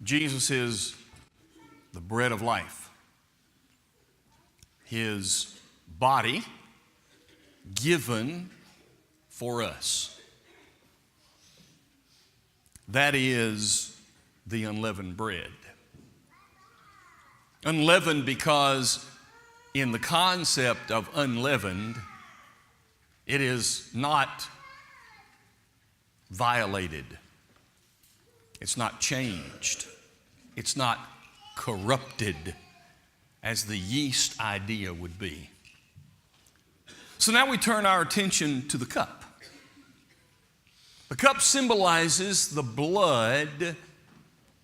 Jesus is the bread of life. His body given for us. That is the unleavened bread. Unleavened because in the concept of unleavened, it is not violated. It's not changed. It's not corrupted as the yeast idea would be. So now we turn our attention to the cup. The cup symbolizes the blood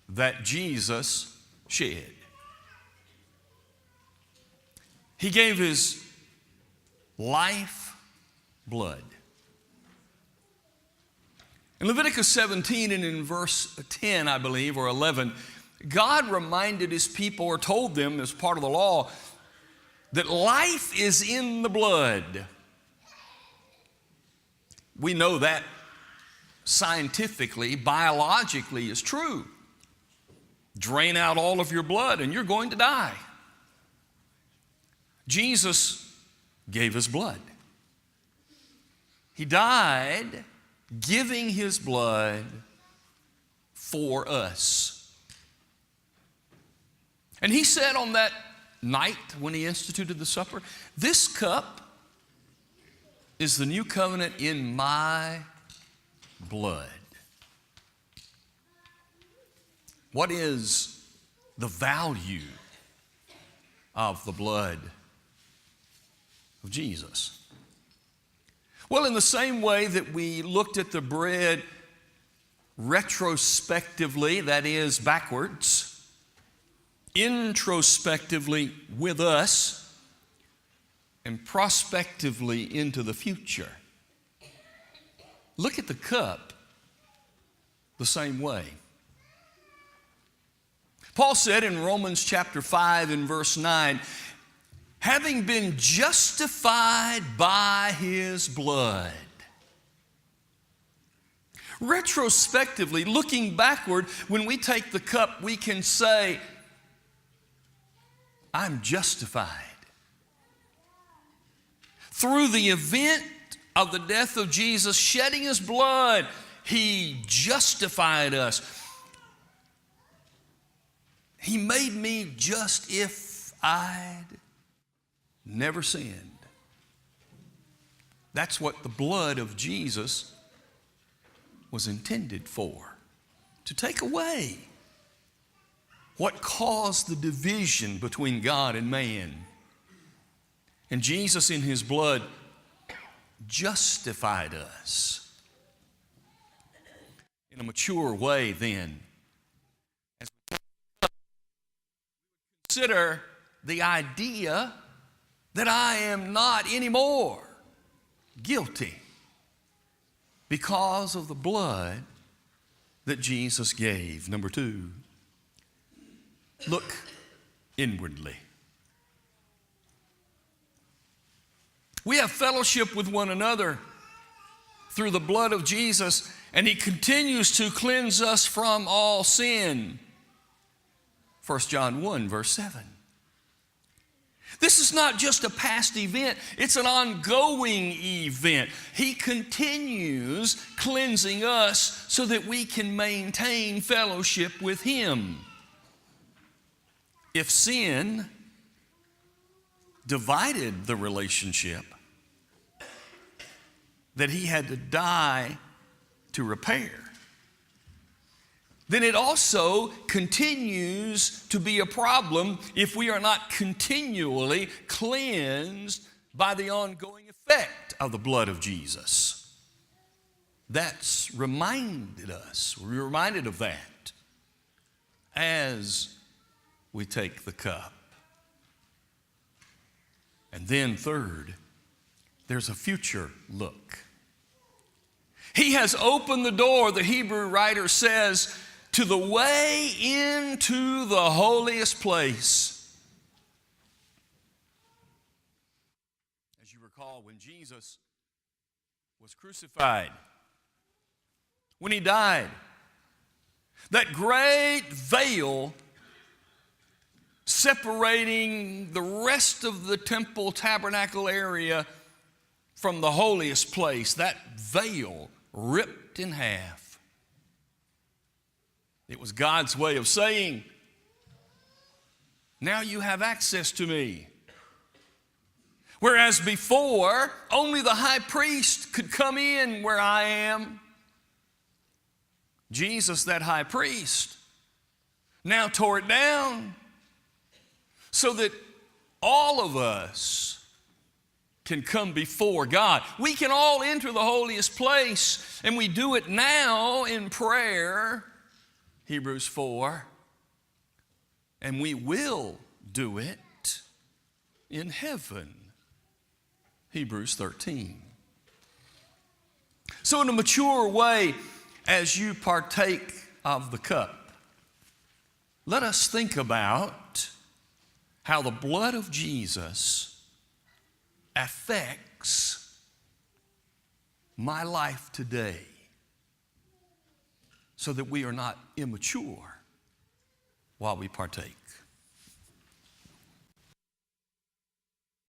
that Jesus shed. He gave his life blood. In Leviticus 17 and in verse 10, I believe, or 11, God reminded his people, or told them as part of the law, that life is in the blood. We know that scientifically, biologically is true. Drain out all of your blood and you're going to die. Jesus gave his blood. He died giving his blood for us. And he said on that night when he instituted the supper, "This cup is the new covenant in my blood." What is the value of the blood of Jesus? Well, in the same way that we looked at the bread retrospectively, that is backwards, introspectively with us, and prospectively into the future, look at the cup the same way. Paul said in Romans chapter 5 and verse 9, having been justified by his blood. Retrospectively, looking backward, when we take the cup, we can say, I'm justified. Through the event of the death of Jesus, shedding his blood, he justified us. He made me just if I'd never sinned. That's what the blood of Jesus was intended for, to take away what caused the division between God and man. And Jesus in his blood justified us. In a mature way then, as we consider the idea that I am not anymore guilty because of the blood that Jesus gave. Number two, look inwardly. We have fellowship with one another through the blood of Jesus, and he continues to cleanse us from all sin. 1 John 1 verse 7. This is not just a past event, it's an ongoing event. He continues cleansing us so that we can maintain fellowship with him. If sin divided the relationship that he had to die to repair, then it also continues to be a problem if we are not continually cleansed by the ongoing effect of the blood of Jesus. That's reminded us, we're reminded of that as we take the cup. And then third, there's a future look. He has opened the door, the Hebrew writer says, to the way into the holiest place. As you recall, when Jesus was crucified, when he died, That great veil separating the rest of the temple tabernacle area from the holiest place, that veil ripped in half. It was God's way of saying, now you have access to me. Whereas before, only the high priest could come in where I am. Jesus, that high priest, now tore it down so that all of us can come before God. We can all enter the holiest place, and we do it now in prayer, Hebrews 4, and we will do it in heaven, Hebrews 13. So in a mature way, as you partake of the cup, let us think about how the blood of Jesus affects my life today so that we are not immature while we partake.